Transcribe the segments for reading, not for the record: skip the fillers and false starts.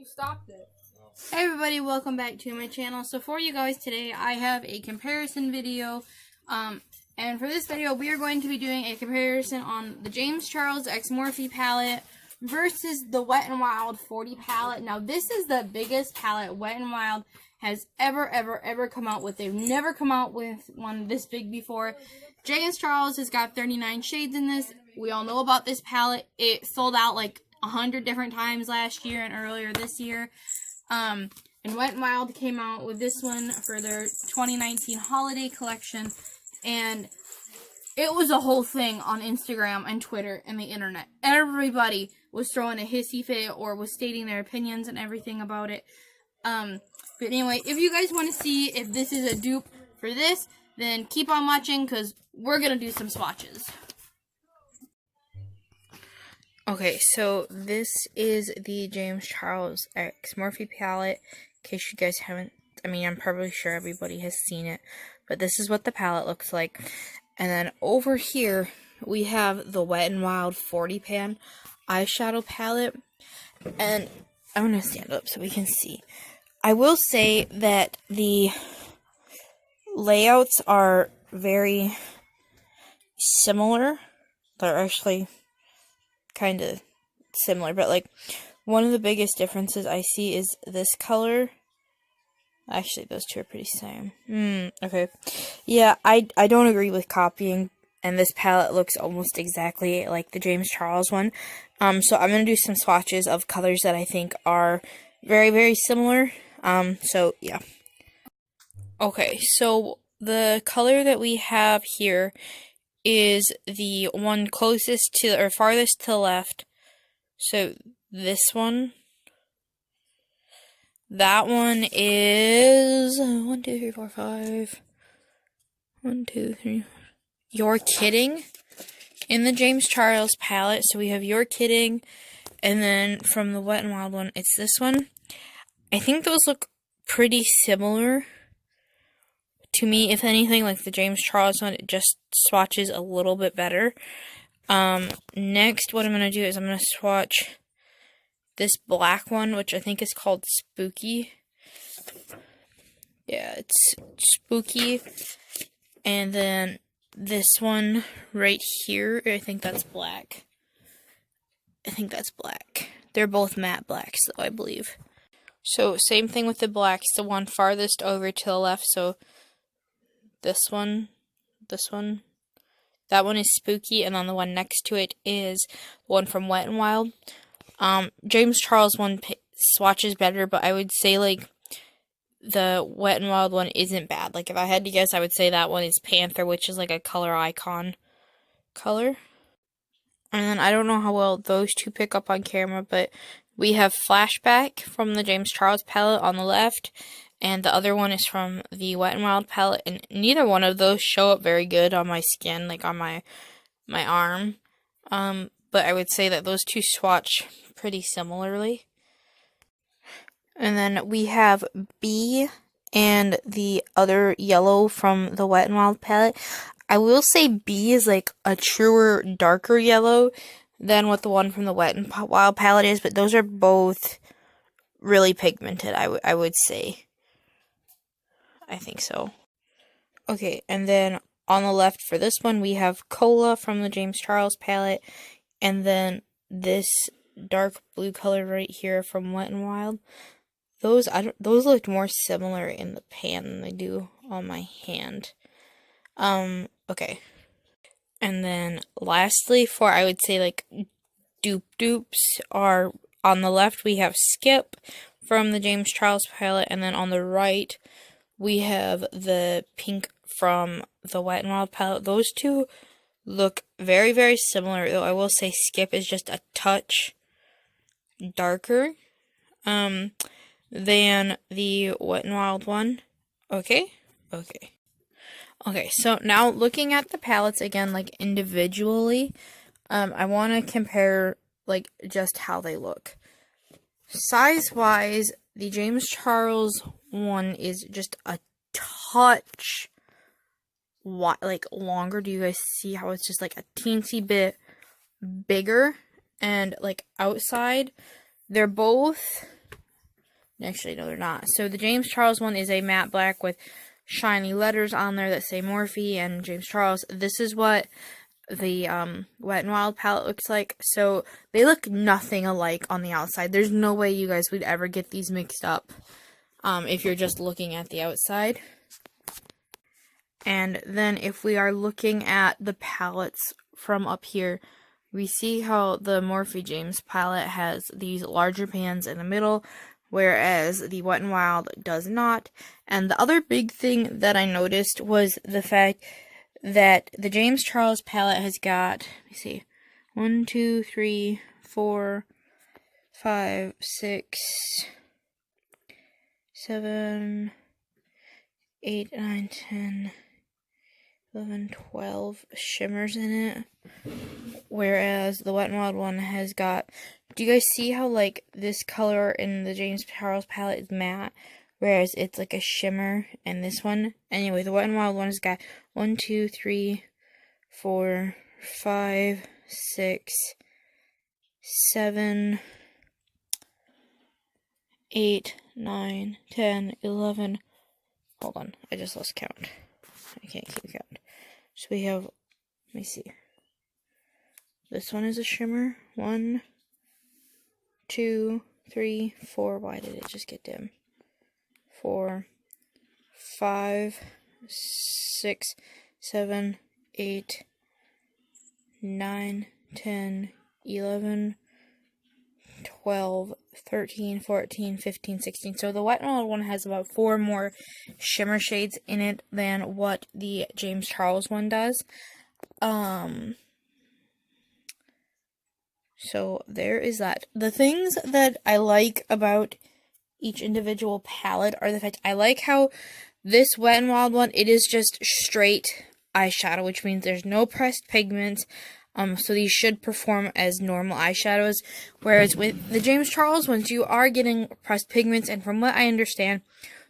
stopped it. Hey everybody, welcome back to my channel. So for you guys today, I have a comparison video. And for this video, we are going to be doing a comparison on the James Charles X Morphe palette versus the Wet n Wild 40 palette. Now, this is the biggest palette Wet n Wild has ever come out with. They've never come out with one this big before. James Charles has got 39 shades in this. We all know about this palette. It sold out like 100 different times last year and earlier this year. And Wet n Wild came out with this one for their 2019 holiday collection, and it was a whole thing on Instagram and Twitter and the internet. Everybody was throwing a hissy fit or was stating their opinions and everything about it. But anyway, if you guys want to see if this is a dupe for this, then keep on watching because we're going to do some swatches. Okay, so this is the James Charles X Morphe palette. In case you guys haven't, I'm probably sure everybody has seen it, but this is what the palette looks like. And then over here, we have the Wet n Wild 40 pan eyeshadow palette. And I'm going to stand up so we can see. I will say that the layouts are very similar. They're actually kind of similar, but like one of the biggest differences I see is this color. Actually, those two are pretty same. Okay. Yeah, I don't agree with copying, and this palette looks almost exactly like the James Charles one. So I'm gonna do some swatches of colors that I think are very similar. So yeah. Okay, so the color that we have here is the one closest to, or farthest to the left. So this one. That one is 1, 2, 3, 4, 5. 1, 2, 3. You're Kidding in the James Charles palette. So we have You're Kidding, and then from the Wet n Wild one, it's this one. I think those look pretty similar to me. If anything, like the James Charles one, it just swatches a little bit better. Next, what I'm going to do is I'm going to swatch this black one, which I think is called Spooky. Yeah, it's Spooky. And then this one right here, I think that's black. I think that's black. They're both matte blacks, though, I believe. So, same thing with the blacks. The one farthest over to the left, so this one. That one is Spooky, and then the one next to it is one from Wet n Wild. James Charles one swatches better, but I would say, like, the Wet n Wild one isn't bad. Like, if I had to guess, I would say that one is Panther, which is, like, a color icon color. And then I don't know how well those two pick up on camera, but we have Flashback from the James Charles palette on the left, and the other one is from the Wet n Wild palette, and neither one of those show up very good on my skin, like on my arm. But I would say that those two swatch pretty similarly. And then we have B and the other yellow from the Wet n Wild palette. I will say B is like a truer, darker yellow than what the one from the Wet n Wild palette is, but those are both really pigmented, I would say. I think so. Okay, and then on the left for this one, we have Cola from the James Charles palette, and then this dark blue color right here from Wet n Wild. Those looked more similar in the pan than they do on my hand. Okay. And then lastly, for I would say like dupes are on the left, we have Skip from the James Charles palette, and then on the right we have the pink from the Wet n Wild palette. Those two look very similar, though I will say Skip is just a touch darker than the Wet n Wild one. Okay, so now looking at the palettes again, like individually, I want to compare like just how they look. Size-wise, the James Charles one is just a touch like longer. Do you guys see how it's just like a teensy bit bigger? And like outside, they're both Actually, no, they're not. So the James Charles one is a matte black with shiny letters on there that say Morphe and James Charles. This is what the Wet n Wild palette looks like. So they look nothing alike on the outside. There's no way you guys would ever get these mixed up if you're just looking at the outside. And then if we are looking at the palettes from up here, we see how the Morphe James palette has these larger pans in the middle, whereas the Wet n Wild does not. And the other big thing that I noticed was the fact that the James Charles palette has got, let me see, 1, 2, 3, 4, 5, 6, 7, 8, 9, 10, 11, 12 shimmers in it, whereas the Wet n Wild one has got, do you guys see how, like, this color in the James Charles palette is matte, whereas it's like a shimmer in this one? Anyway, the Wet n Wild one has got 1, 2, 3, 4, 5, 6, 7, 8, 9, 10, 11, hold on, I just lost count. I can't keep count. So we have, let me see. This one is a shimmer. 1, 2, 3, 4. Why did it just get dim? 4, 5, 6, 7, 8, 9, 10, 11, 12, 13, 14, 15, 16. So the Wet n Wild one has about 4 more shimmer shades in it than what the James Charles one does. So there is that. The things that I like about each individual palette are the fact I like how this Wet n Wild one, it is just straight eyeshadow, which means there's no pressed pigments. So these should perform as normal eyeshadows, whereas with the James Charles ones, you are getting pressed pigments, and from what I understand,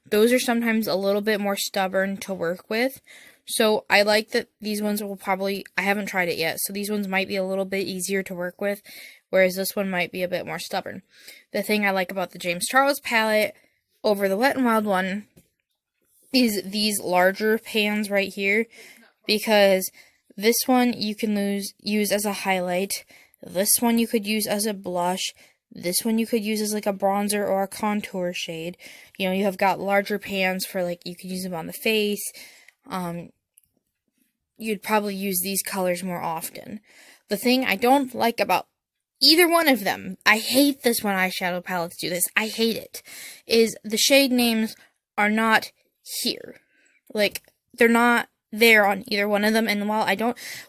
those are sometimes a little bit more stubborn to work with. So I like that these ones will probably, I haven't tried it yet, so these ones might be a little bit easier to work with, whereas this one might be a bit more stubborn. The thing I like about the James Charles palette over the Wet n Wild one is these larger pans right here, because this one you can use as a highlight. This one you could use as a blush. This one you could use as like a bronzer or a contour shade. You know, you have got larger pans for, like, you could use them on the face. You'd probably use these colors more often. The thing I don't like about either one of them, I hate this when eyeshadow palettes do this, I hate it, is the shade names are not here. Like, they're not there on either one of them, and while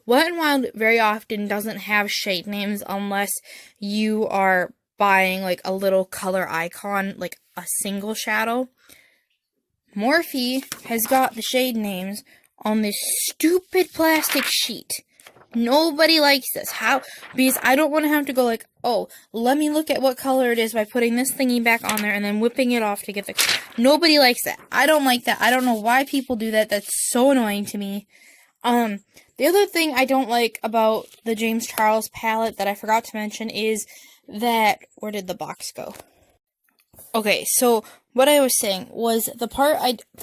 Wet n Wild very often doesn't have shade names unless you are buying, like, a little color icon, like a single shadow. Morphe has got the shade names on this stupid plastic sheet. Nobody likes this. How? Because I don't want to have to go like, oh, let me look at what color it is by putting this thingy back on there and then whipping it off to get the... Nobody likes that. I don't like that. I don't know why people do that. That's so annoying to me. The other thing I don't like about the James Charles palette that I forgot to mention is that... Where did the box go? Okay, so what I was saying was the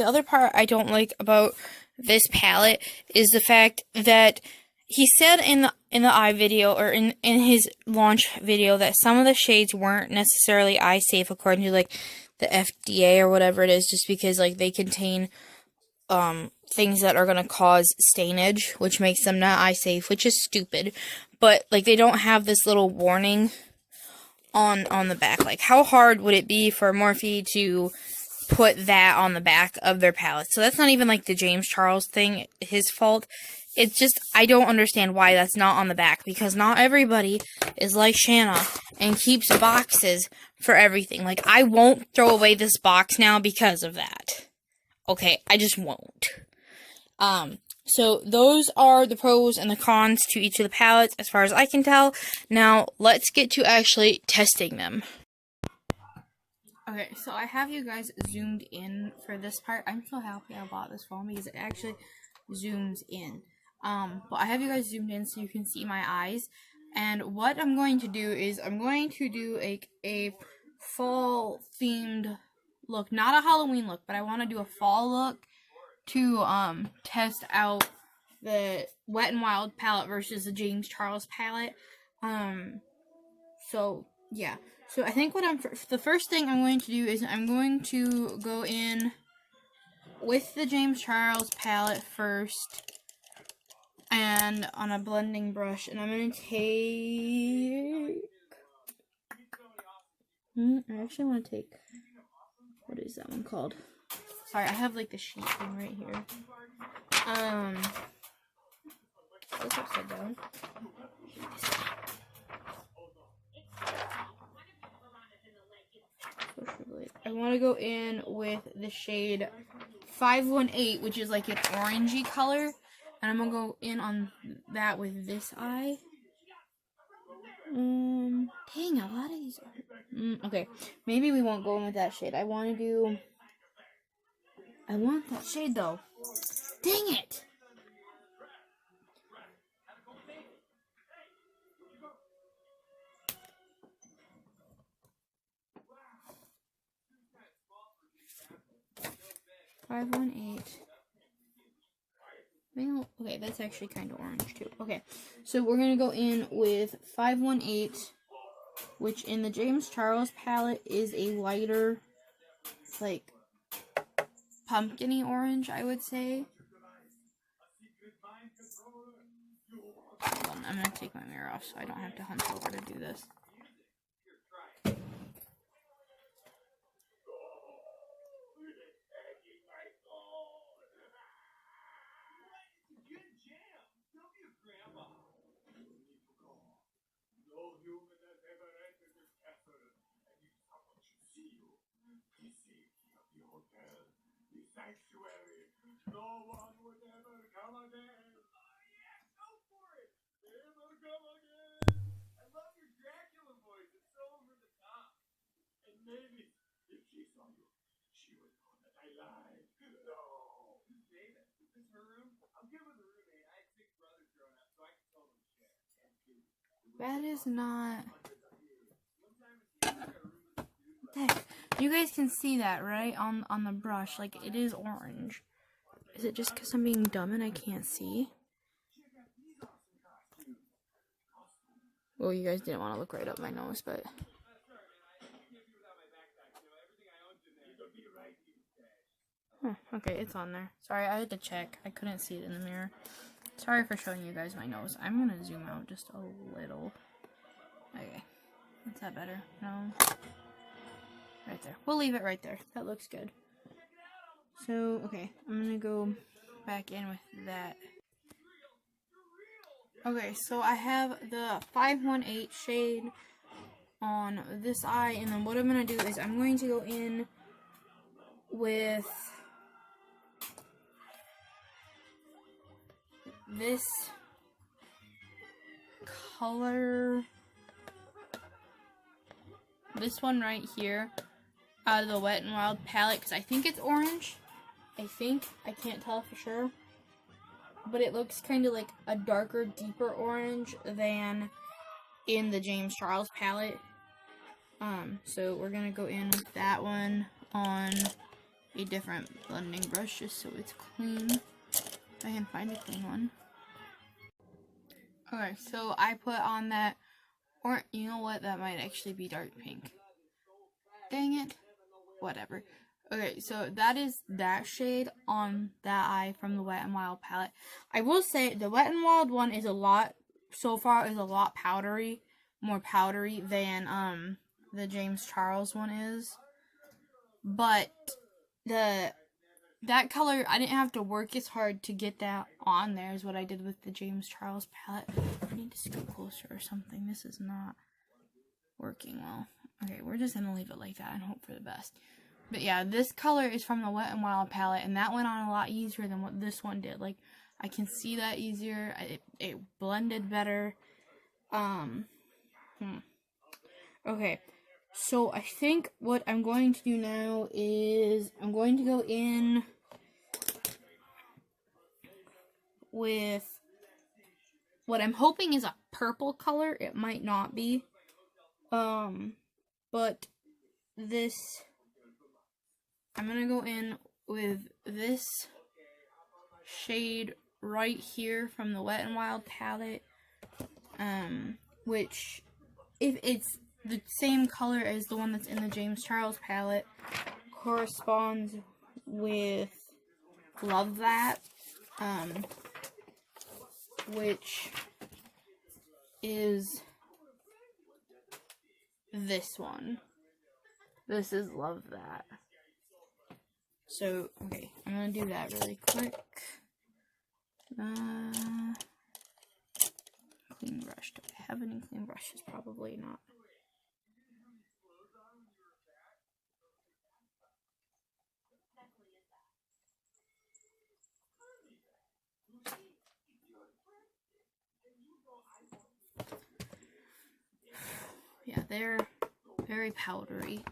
other part I don't like about this palette is the fact that he said in the eye video, or in his launch video, that some of the shades weren't necessarily eye safe according to, like, the FDA or whatever it is, just because, like, they contain things that are going to cause stainage, which makes them not eye safe, which is stupid. But, like, they don't have this little warning on the back. Like, how hard would it be for Morphe to put that on the back of their palette? So that's not even, like, the James Charles thing, his fault. It's just, I don't understand why that's not on the back, because not everybody is like Shanna and keeps boxes for everything. Like, I won't throw away this box now because of that. Okay, I just won't. So those are the pros and the cons to each of the palettes, as far as I can tell. Now, let's get to actually testing them. Okay, so I have you guys zoomed in for this part. I'm so happy I bought this phone because it actually zooms in. But I have you guys zoomed in so you can see my eyes. And what I'm going to do is I'm going to do a fall themed look, not a Halloween look, but I want to do a fall look to test out the Wet n Wild palette versus the James Charles palette. So yeah. So I think the first thing I'm going to do is I'm going to go in with the James Charles palette first, and on a blending brush, and I'm going to take... I actually want to take... What is that one called? Sorry, I have like the sheet thing right here. It's upside down. I want to go in with the shade 518, which is like an orangey color. And I'm going to go in on that with this eye. Dang, a lot of these are... okay, maybe we won't go in with that shade. I want that shade though. Dang it! Okay, that's actually kind of orange too. Okay, so we're gonna go in with 518, which in the James Charles palette is a lighter, like, pumpkin-y orange, I would say. Hold on, I'm gonna take my mirror off so I don't have to hunch over to do this. Sanctuary. No one would ever come again. Oh yeah, go for it. Never come again. I love your Dracula voice. It's so over the top. And maybe if she saw you, she would know that I lied. No. David, is this her room? I'm good with a roommate. I had 6 brothers growing up, so I can tell them shit. That is not... Heck, you guys can see that, right? On the brush. Like, it is orange. Is it just because I'm being dumb and I can't see? Well, you guys didn't want to look right up my nose, but... Huh, okay, it's on there. Sorry, I had to check. I couldn't see it in the mirror. Sorry for showing you guys my nose. I'm gonna zoom out just a little. Okay. Is that better? No? Right there. We'll leave it right there. That looks good. So, okay. I'm gonna go back in with that. Okay, so I have the 518 shade on this eye, and then what I'm gonna do is I'm going to go in with this color, this one right here, out of the Wet n Wild palette, because I think it's orange. I can't tell for sure, but it looks kind of like a darker, deeper orange than in the James Charles palette. So we're gonna go in with that one on a different blending brush just so it's clean. If I can find a clean one. Okay, so I put on that, or you know what, that might actually be dark pink. Dang it. Whatever. Okay, so that is that shade on that eye from the Wet n Wild palette. I will say the Wet n Wild one is so far is a lot powdery, more powdery than the James Charles one is. But that color, I didn't have to work as hard to get that on there as what I did with the James Charles palette. I need to scoot closer or something. This is not working well. Okay, we're just going to leave it like that and hope for the best. But yeah, this color is from the Wet n Wild palette, and that went on a lot easier than what this one did. Like, I can see that easier. It blended better. Okay, so I think what I'm going to do now is I'm going to go in with what I'm hoping is a purple color. It might not be. But this, I'm gonna go in with this shade right here from the Wet n Wild palette, which, if it's the same color as the one that's in the James Charles palette, corresponds with Love That, which is this one. This is Love That. So, okay, I'm gonna do that really quick. Clean brush. Do I have any clean brushes? Probably not. Yeah, they're very powdery.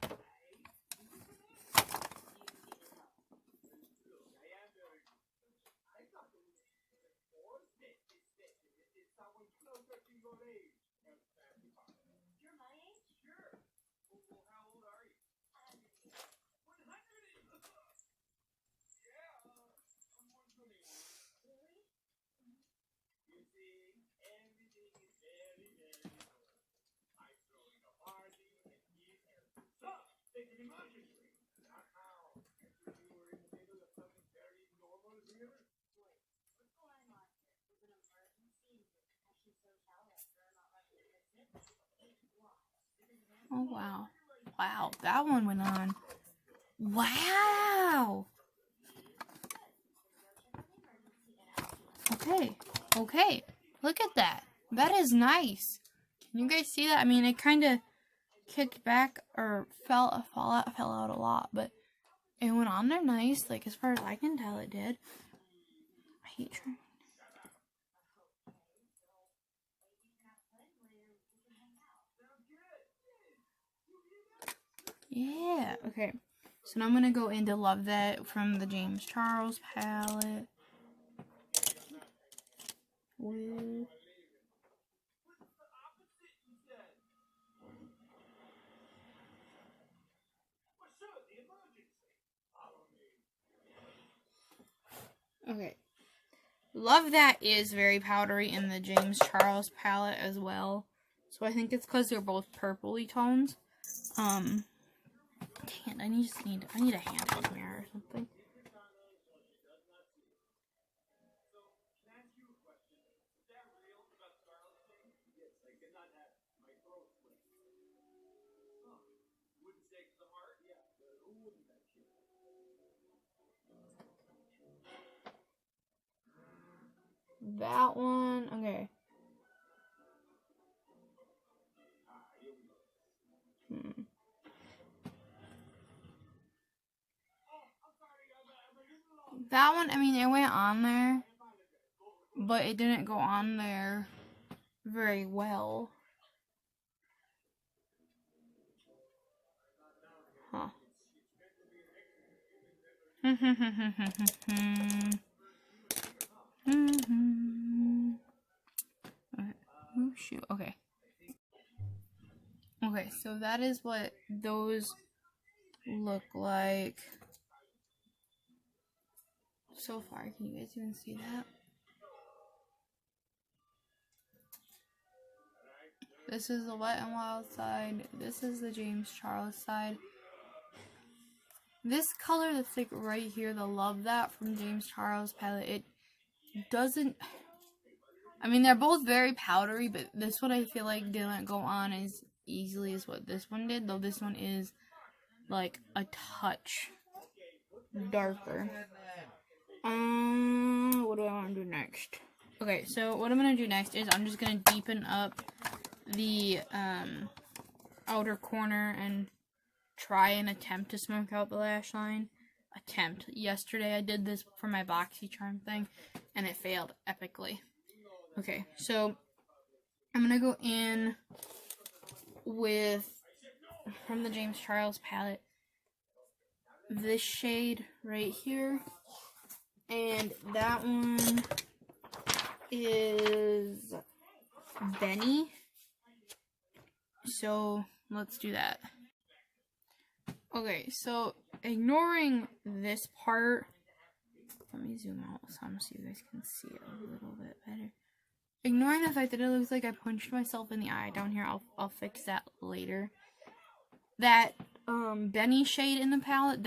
Oh, wow. Wow, that one went on. Wow! Okay, okay. Look at that. That is nice. Can you guys see that? I mean, it kind of kicked back or fell out a lot, but it went on there nice. Like, as far as I can tell, it did. I hate trying. Yeah, okay. So now I'm going to go into Love That from the James Charles palette. With... Okay. Love That is very powdery in the James Charles palette as well. So I think it's because they're both purpley tones. Dang it, I need a handheld mirror or something. That one, okay. That one, I mean, it went on there, but it didn't go on there very well. Huh. Oh, shoot. Okay. Okay, so that is what those look like so far. Can you guys even see that? This is the Wet n Wild side. This is the James Charles side. This color that's like right here, the Love That from James Charles palette, it doesn't... I mean, they're both very powdery, but this one I feel like didn't go on as easily as what this one did, though this one is like a touch darker. What do I want to do next? Okay, so what I'm going to do next is I'm just going to deepen up the outer corner and try and attempt to smoke out the lash line. Yesterday I did this for my BoxyCharm thing, and it failed epically. Okay, so I'm going to go in with, from the James Charles palette, this shade right here. And that one is Benny. So let's do that. Okay, so ignoring this part, let me zoom out so you guys can see it a little bit better. Ignoring the fact that it looks like I punched myself in the eye down here, I'll fix that later. That Benny shade in the palette,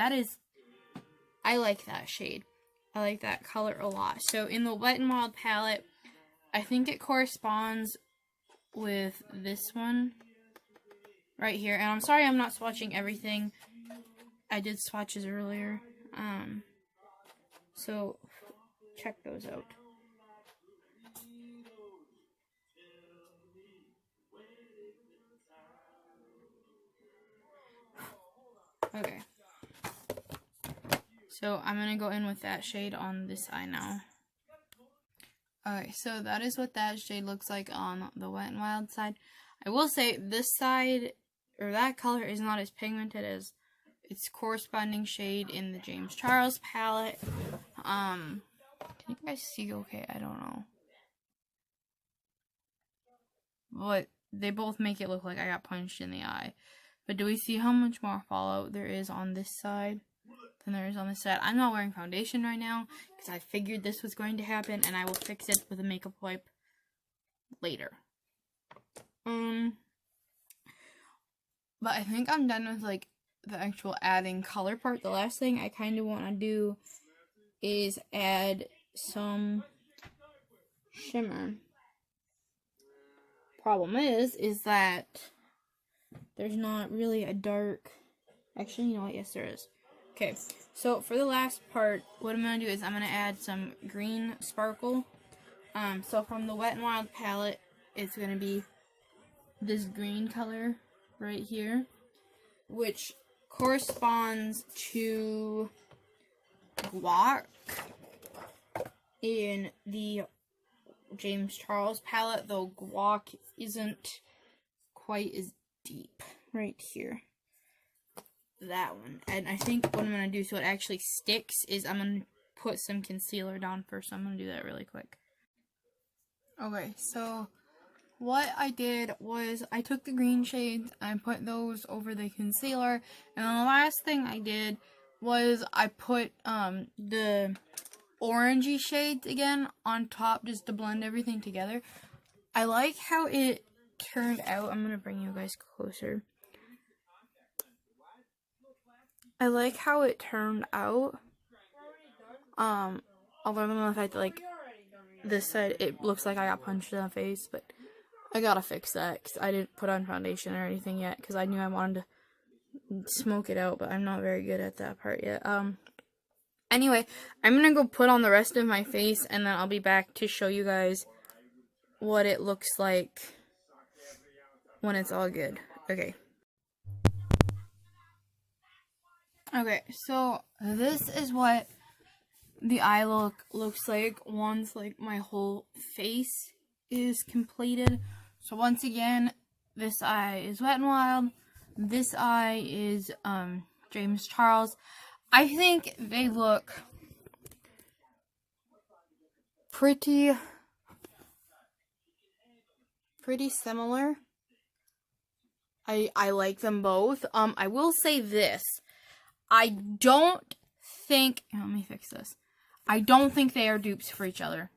I like that shade. I like that color a lot. So in the Wet n Wild palette, I think it corresponds with this one right here. And I'm sorry I'm not swatching everything. I did swatches earlier. So check those out. Okay. So I'm going to go in with that shade on this eye now. Okay, so that is what that shade looks like on the Wet n Wild side. I will say this side, or that color, is not as pigmented as its corresponding shade in the James Charles palette. Can you guys see okay? I don't know. But they both make it look like I got punched in the eye. But do we see how much more fallout there is on this side than there is on this side? I'm not wearing foundation right now because I figured this was going to happen, and I will fix it with a makeup wipe later. But I think I'm done with like the actual adding color part. The last thing I kind of want to do is add some shimmer. Problem is that there's not really a dark, actually, you know what, yes there is. Okay, so for the last part, what I'm going to do is I'm going to add some green sparkle. So from the Wet n Wild palette, it's going to be this green color right here, which corresponds to guac in the James Charles palette, though guac isn't quite as deep right here. That one. And I think what I'm going to do so it actually sticks is I'm going to put some concealer down first. So I'm going to do that really quick. Okay, so what I did was I took the green shades and put those over the concealer, and then the last thing I did was I put the orangey shades again on top just to blend everything together. I like how it turned out. I'm gonna bring you guys closer. I like how it turned out. Other than the fact that like this side it looks like I got punched in the face, but I gotta fix that because I didn't put on foundation or anything yet because I knew I wanted to smoke it out, but I'm not very good at that part yet. Anyway, I'm gonna go put on the rest of my face and then I'll be back to show you guys what it looks like when it's all good. Okay. Okay, so this is what the eye looks like once like my whole face is completed. So once again, this eye is Wet n Wild. This eye is James Charles. I think they look pretty similar. I like them both. I will say this. I don't think, let me fix this. I don't think they are dupes for each other.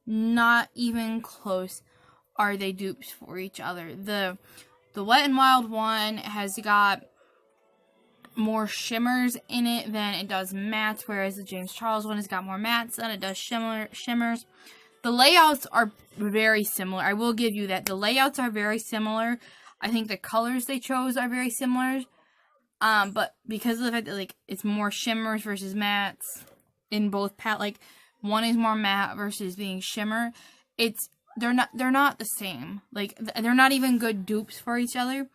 Not even close are they dupes for each other. The Wet n Wild one has got more shimmers in it than it does mattes, whereas the James Charles one has got more mattes than it does shimmers. The layouts are very similar. I will give you that. The layouts are very similar. I think the colors they chose are very similar. But because of the fact that like it's more shimmers versus mattes in both like one is more matte versus being shimmer, they're not the same. Like they're not even good dupes for each other.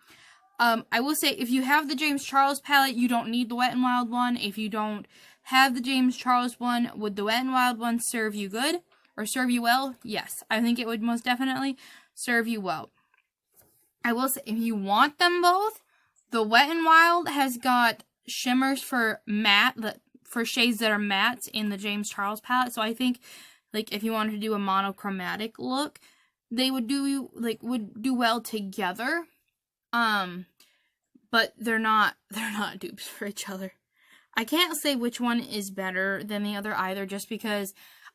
I will say if you have the James Charles palette, you don't need the Wet n Wild one. If you don't have the James Charles one, would the Wet n Wild one serve you good or serve you well? Yes, I think it would most definitely serve you well. I will say if you want them both, the Wet n Wild has got shimmers for matte, for shades that are mattes in the James Charles palette. So I think, like, if you wanted to do a monochromatic look, they would do well together. but they're not dupes for each other. I can't say which one is better than the other either, just because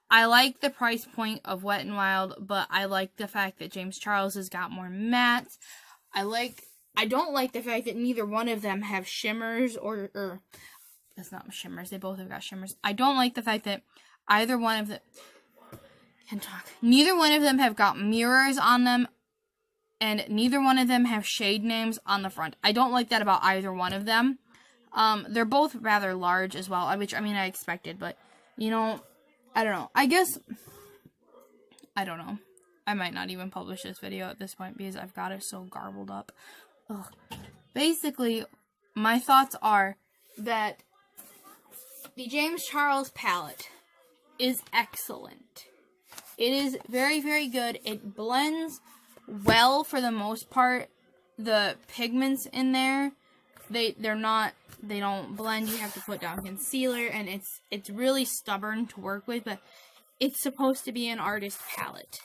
I like the price point of Wet n Wild, but I like the fact that James Charles has got more mattes. I don't like the fact that neither one of them have shimmers, or that's not shimmers, they both have got shimmers. I don't like the fact that either one of them, neither one of them have got mirrors on them, and neither one of them have shade names on the front. I don't like that about either one of them. They're both rather large as well, which, I mean, I expected, but, you know, I don't know. I don't know. I might not even publish this video at this point because I've got it so garbled up. Ugh. Basically, my thoughts are that the James Charles palette is excellent. It is very, very good. It blends well for the most part. The pigments in there, they don't blend. You have to put down concealer, and it's really stubborn to work with, but it's supposed to be an artist palette.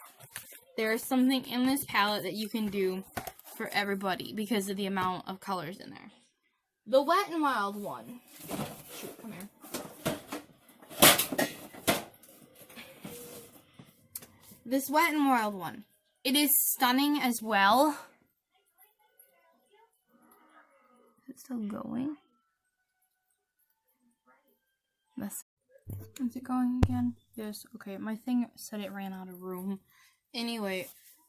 There is something in this palette that you can do for everybody because of the amount of colors in there. The Wet n Wild one. Shoot, come here. This Wet n Wild one. It is stunning as well. Is it still going? Is it going again? Yes. Okay, my thing said it ran out of room. Anyway,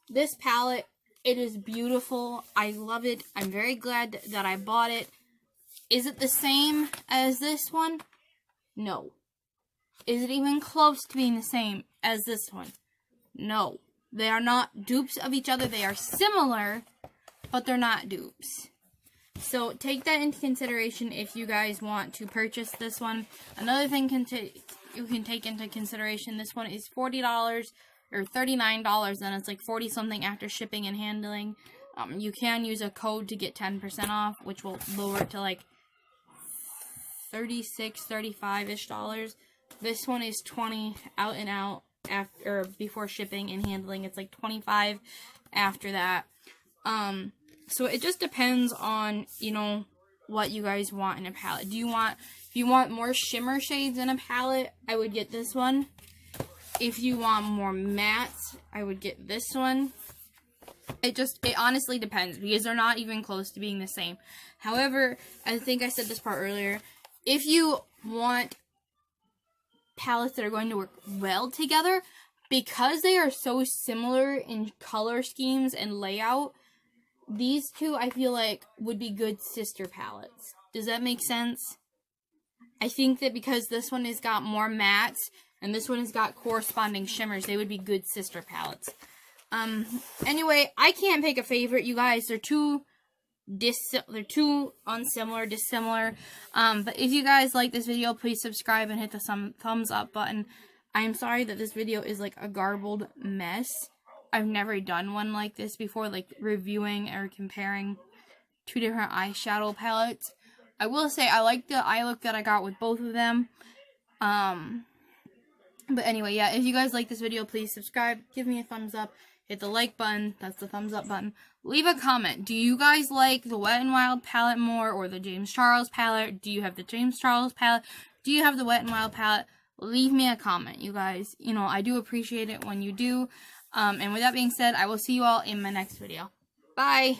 this palette, it is beautiful. I love it. I'm very glad that I bought it. Is it the same as this one? No. Is it even close to being the same as this one? No. They are not dupes of each other. They are similar, but they're not dupes. So take that into consideration if you guys want to purchase this one. Another thing you can take into consideration, this one is $40 or $39, and it's like 40 something after shipping and handling. You can use a code to get 10% off, which will lower it to like $36, $35-ish dollars. This one is $20 out and out after, before shipping and handling. It's like $25 after that. So it just depends on, you know, what you guys want in a palette. If you want more shimmer shades in a palette, I would get this one. If you want more mattes, I would get this one. It honestly depends because they're not even close to being the same. However, I think I said this part earlier. If you want palettes that are going to work well together, because they are so similar in color schemes and layout, these two I feel like would be good sister palettes. Does that make sense? I think that because this one has got more mattes and this one has got corresponding shimmers, they would be good sister palettes. Anyway, I can't pick a favorite, you guys. They're too unsimilar, dissimilar. But if you guys like this video, please subscribe and hit the thumbs up button. I'm sorry that this video is like a garbled mess. I've never done one like this before, like reviewing or comparing two different eyeshadow palettes. I will say I like the eye look that I got with both of them. But anyway, yeah, if you guys like this video, please subscribe, give me a thumbs up, hit the like button, that's the thumbs up button. Leave a comment. Do you guys like the Wet n Wild palette more or the James Charles palette? Do you have the James Charles palette? Do you have the Wet n Wild palette? Leave me a comment, you guys. You know, I do appreciate it when you do. And with that being said, I will see you all in my next video. Bye!